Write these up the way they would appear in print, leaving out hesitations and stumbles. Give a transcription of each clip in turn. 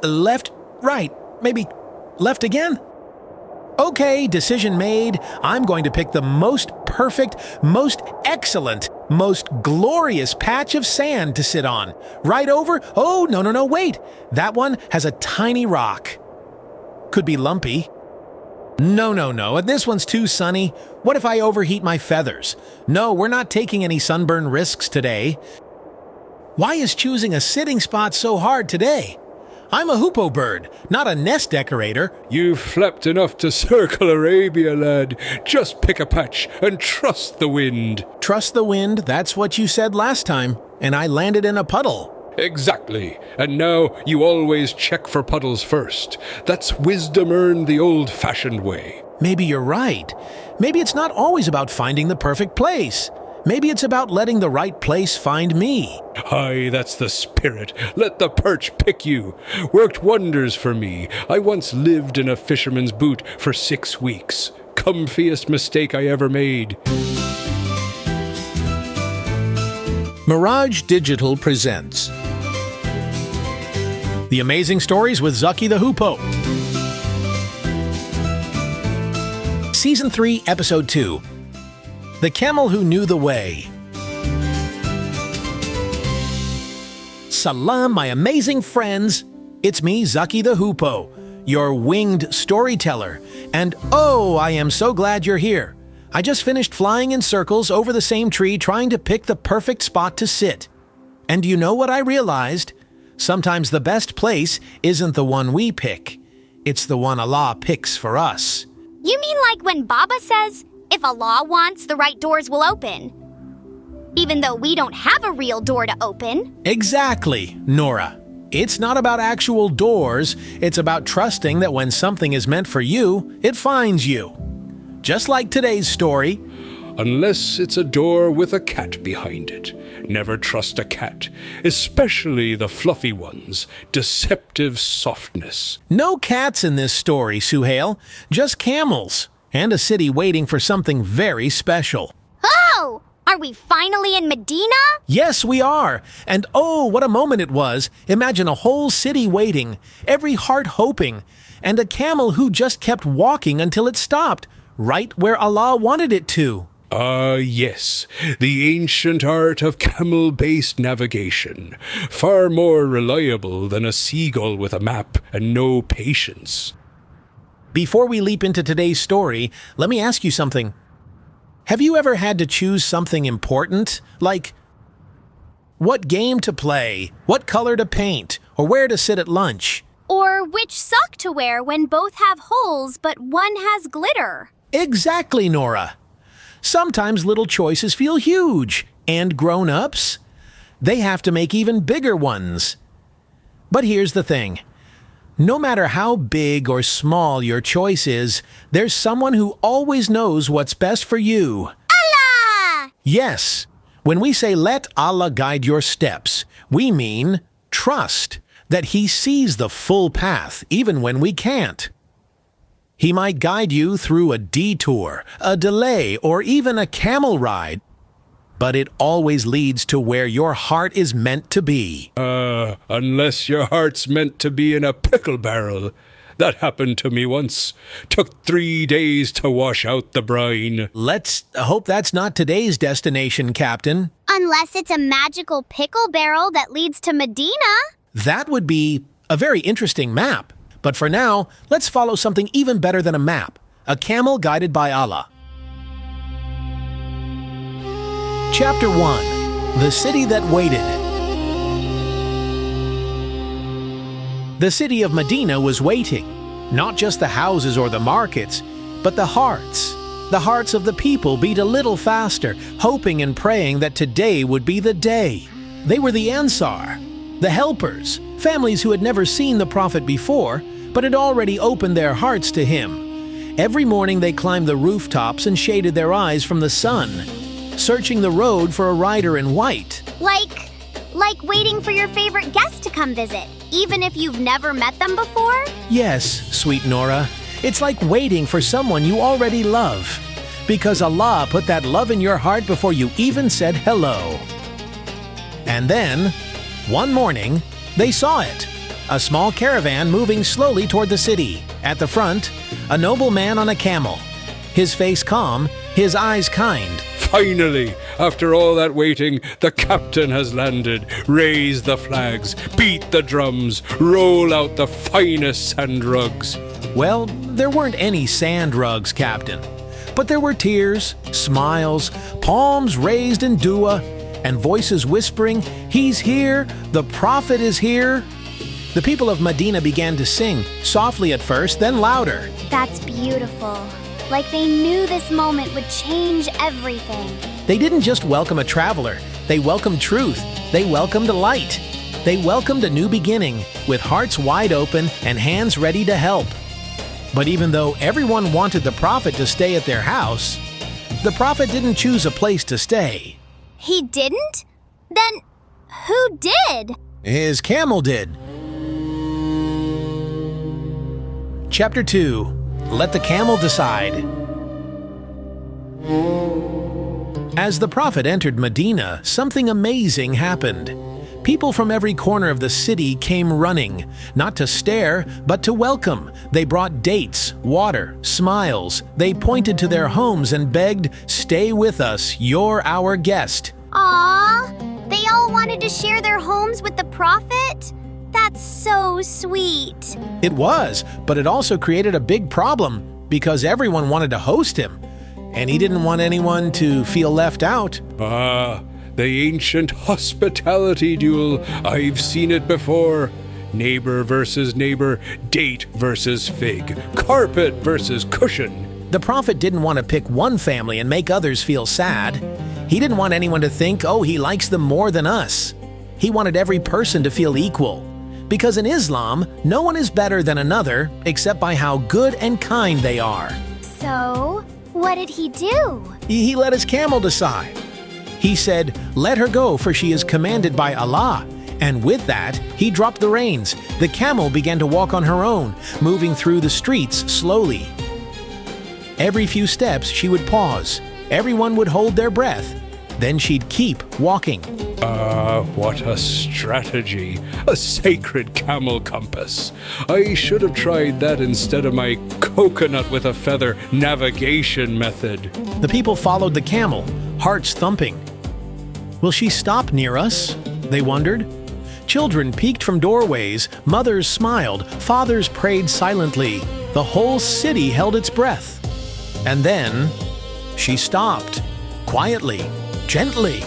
Left, right, maybe left again? Okay, decision made. I'm going to pick the most perfect, most excellent, most glorious patch of sand to sit on. Right over? Oh, no, wait. That one has a tiny rock. Could be lumpy. No. This one's too sunny. What if I overheat my feathers? No, we're not taking any sunburn risks today. Why is choosing a sitting spot so hard today? I'm a hoopoe bird, not a nest decorator. You've flapped enough to circle Arabia, lad. Just pick a patch and trust the wind. Trust the wind, that's what you said last time, and I landed in a puddle. Exactly. And now you always check for puddles first. That's wisdom earned the old-fashioned way. Maybe you're right. Maybe it's not always about finding the perfect place. Maybe it's about letting the right place find me. Aye, that's the spirit. Let the perch pick you. Worked wonders for me. I once lived in a fisherman's boot for 6 weeks. Comfiest mistake I ever made. Mirage Digital presents The Amazing Stories with Zaki the Hoopoe. Season 3, Episode 2. The Camel Who Knew the Way. Salam, my amazing friends. It's me, Zaki the Hoopoe, your winged storyteller. And oh, I am so glad you're here. I just finished flying in circles over the same tree trying to pick the perfect spot to sit. And you know what I realized? Sometimes the best place isn't the one we pick. It's the one Allah picks for us. You mean like when Baba says, if Allah wants, the right doors will open? Even though we don't have a real door to open. Exactly, Noora. It's not about actual doors. It's about trusting that when something is meant for you, it finds you. Just like today's story. Unless it's a door with a cat behind it. Never trust a cat, especially the fluffy ones. Deceptive softness. No cats in this story, Suhail. Just camels. And a city waiting for something very special. Oh! Are we finally in Madina? Yes, we are. And oh, what a moment it was. Imagine a whole city waiting, every heart hoping, and a camel who just kept walking until it stopped, right where Allah wanted it to. Yes, the ancient art of camel-based navigation. Far more reliable than a seagull with a map and no patience. Before we leap into today's story, let me ask you something. Have you ever had to choose something important? Like what game to play, what color to paint, or where to sit at lunch? Or which sock to wear when both have holes but one has glitter? Exactly, Noora. Sometimes little choices feel huge, and grown-ups, they have to make even bigger ones. But here's the thing. No matter how big or small your choice is, there's someone who always knows what's best for you. Allah! Yes. When we say let Allah guide your steps, we mean trust that He sees the full path even when we can't. He might guide you through a detour, a delay, or even a camel ride, but it always leads to where your heart is meant to be. Unless your heart's meant to be in a pickle barrel. That happened to me once. Took 3 days to wash out the brine. Let's hope that's not today's destination, Captain. Unless it's a magical pickle barrel that leads to Madina. That would be a very interesting map. But for now, let's follow something even better than a map. A camel guided by Allah. Chapter 1. The City That Waited. The city of Madina was waiting. Not just the houses or the markets, but the hearts. The hearts of the people beat a little faster, hoping and praying that today would be the day. They were the Ansar, the helpers, families who had never seen the Prophet before, but had already opened their hearts to him. Every morning they climbed the rooftops and shaded their eyes from the sun, searching the road for a rider in white. Like waiting for your favorite guest to come visit, even if you've never met them before? Yes, sweet Noora. It's like waiting for someone you already love, because Allah put that love in your heart before you even said hello. And then, one morning, they saw it. a small caravan moving slowly toward the city. At the front, a noble man on a camel. His face calm, his eyes kind. Finally, after all that waiting, the captain has landed. Raise the flags, beat the drums, roll out the finest sand rugs. Well, there weren't any sand rugs, Captain. But there were tears, smiles, palms raised in dua, and voices whispering, "He's here, the prophet is here." The people of Madina began to sing, softly at first, then louder. That's beautiful. Like they knew this moment would change everything. They didn't just welcome a traveler, they welcomed truth, they welcomed light. They welcomed a new beginning, with hearts wide open and hands ready to help. But even though everyone wanted the prophet to stay at their house, the prophet didn't choose a place to stay. He didn't? Then who did? His camel did. Chapter 2. Let the camel decide. As the prophet entered Madina, something amazing happened. People from every corner of the city came running, not to stare, but to welcome. They brought dates, water, smiles. They pointed to their homes and begged, "Stay with us, you're our guest." Aww, they all wanted to share their homes with the prophet? That's so sweet. It was, but it also created a big problem because everyone wanted to host him, and he didn't want anyone to feel left out. The ancient hospitality duel. I've seen it before. Neighbor versus neighbor, date versus fig, carpet versus cushion. The prophet didn't want to pick one family and make others feel sad. He didn't want anyone to think, oh, he likes them more than us. He wanted every person to feel equal. Because in Islam, no one is better than another except by how good and kind they are. So, what did he do? He let his camel decide. He said, "Let her go, for she is commanded by Allah." And with that, he dropped the reins. The camel began to walk on her own, moving through the streets slowly. Every few steps, she would pause. Everyone would hold their breath. Then she'd keep walking. What a strategy. A sacred camel compass. I should have tried that instead of my coconut with a feather navigation method. The people followed the camel, hearts thumping. Will she stop near us? They wondered. Children peeked from doorways, mothers smiled, fathers prayed silently. The whole city held its breath. And then she stopped, quietly, gently.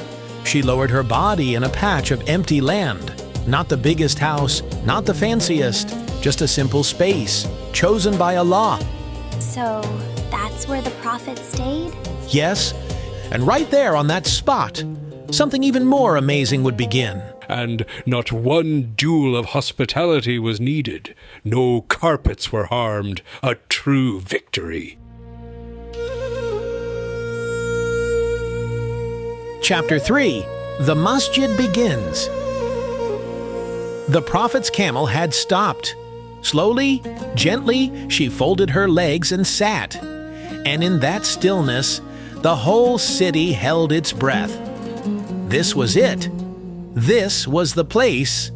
She lowered her body in a patch of empty land. Not the biggest house, not the fanciest, just a simple space, chosen by Allah. So, that's where the prophet stayed? Yes, and right there on that spot, something even more amazing would begin. And not one duel of hospitality was needed. No carpets were harmed. A true victory. Chapter 3. The Masjid begins. The prophet's camel had stopped. Slowly, gently, she folded her legs and sat. And in that stillness, the whole city held its breath. This was it. This was the place.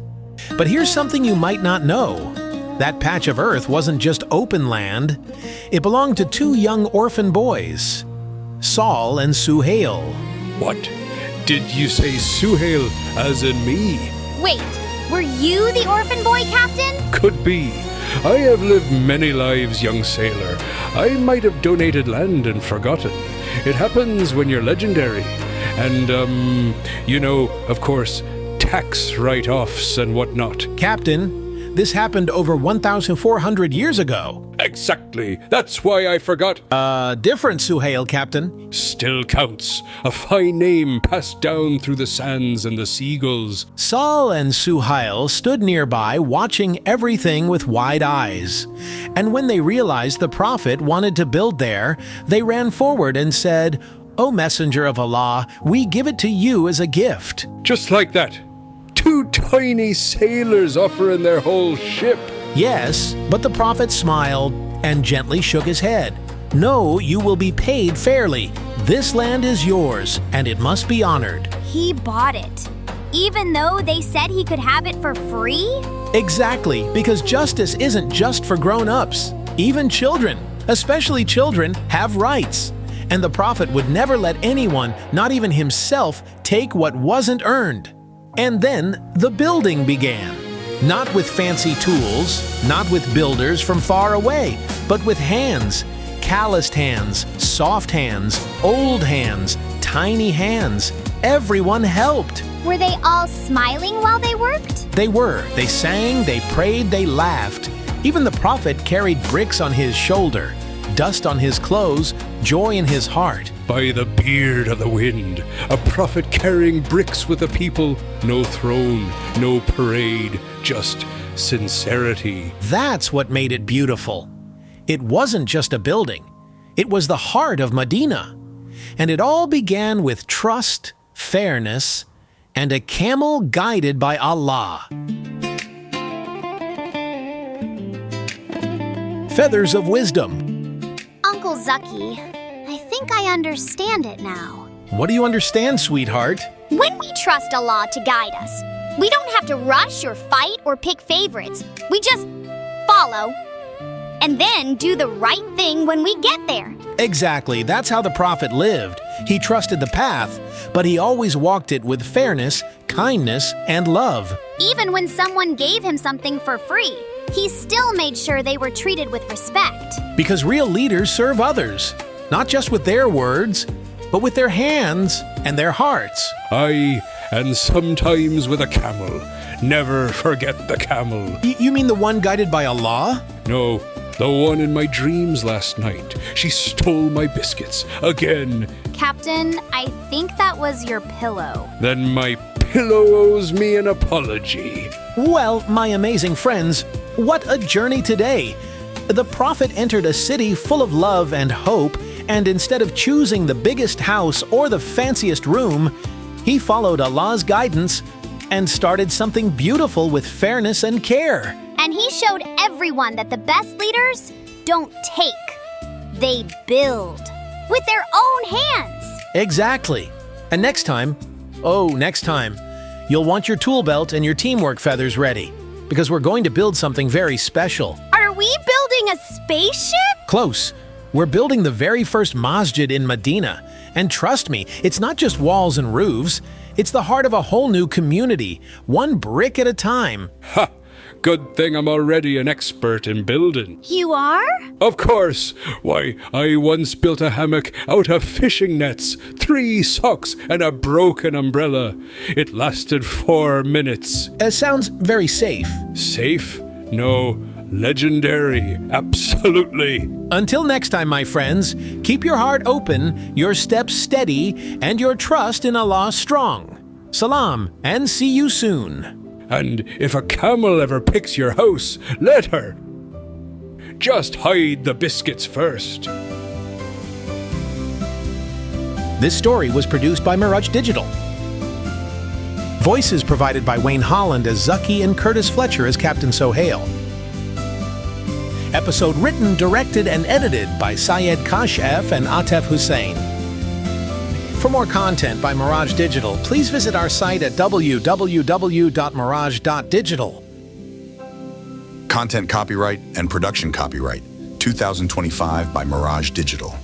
But here's something you might not know. That patch of earth wasn't just open land. It belonged to two young orphan boys, Saul and Suhail. What? Did you say Suhail as in me? Wait, were you the orphan boy, Captain? Could be. I have lived many lives, young sailor. I might have donated land and forgotten. It happens when you're legendary. And, of course, tax write-offs and whatnot. Captain, this happened over 1,400 years ago. Exactly. That's why I forgot. Different, Suhail, Captain. Still counts. A fine name passed down through the sands and the seagulls. Saul and Suhail stood nearby watching everything with wide eyes. And when they realized the prophet wanted to build there, they ran forward and said, "O Messenger of Allah, we give it to you as a gift." Just like that. Two tiny sailors offering their whole ship. Yes, but the prophet smiled and gently shook his head. "No, you will be paid fairly. This land is yours, and it must be honored." He bought it. Even though they said he could have it for free? Exactly, because justice isn't just for grown-ups. Even children, especially children, have rights. And the prophet would never let anyone, not even himself, take what wasn't earned. And then the building began. Not with fancy tools, not with builders from far away, but with hands. Calloused hands, soft hands, old hands, tiny hands. Everyone helped. Were they all smiling while they worked? They were. They sang, they prayed, they laughed. Even the prophet carried bricks on his shoulder, dust on his clothes, joy in his heart. By the beard of the wind, a prophet carrying bricks with the people. No throne, no parade, just sincerity. That's what made it beautiful. It wasn't just a building. It was the heart of Madina. And it all began with trust, fairness, and a camel guided by Allah. Feathers of Wisdom. Uncle Zaki, I think I understand it now. What do you understand, sweetheart? When we trust Allah to guide us, we don't have to rush or fight or pick favorites. We just follow and then do the right thing when we get there. Exactly. That's how the prophet lived. He trusted the path, but he always walked it with fairness, kindness, and love. Even when someone gave him something for free, he still made sure they were treated with respect. Because real leaders serve others, not just with their words, but with their hands and their hearts. Aye, and sometimes with a camel. Never forget the camel. You mean the one guided by Allah? No, the one in my dreams last night. She stole my biscuits again. Captain, I think that was your pillow. Then my pillow owes me an apology. Well, my amazing friends, what a journey today. The prophet entered a city full of love and hope, and instead of choosing the biggest house or the fanciest room, he followed Allah's guidance and started something beautiful with fairness and care. And he showed everyone that the best leaders don't take, they build with their own hands. Exactly. And next time, you'll want your tool belt and your teamwork feathers ready, because we're going to build something very special. Are we building a spaceship? Close. We're building the very first masjid in Madina. And trust me, it's not just walls and roofs. It's the heart of a whole new community, one brick at a time. Ha! Good thing I'm already an expert in building. You are? Of course. Why, I once built a hammock out of fishing nets, 3 socks, and a broken umbrella. It lasted 4 minutes. Sounds very safe. Safe? No. Legendary. Absolutely. Until next time, my friends, keep your heart open, your steps steady, and your trust in Allah strong. Salam, and see you soon. And if a camel ever picks your house, let her. Just hide the biscuits first. This story was produced by Mirage Digital. Voices provided by Wayne Holland as Zaki and Curtis Fletcher as Captain Suhail. Episode written, directed, and edited by Syed Kashef and Atef Hussein. For more content by Mirage Digital, please visit our site at www.mirage.digital. Content copyright and production copyright 2025 by Mirage Digital.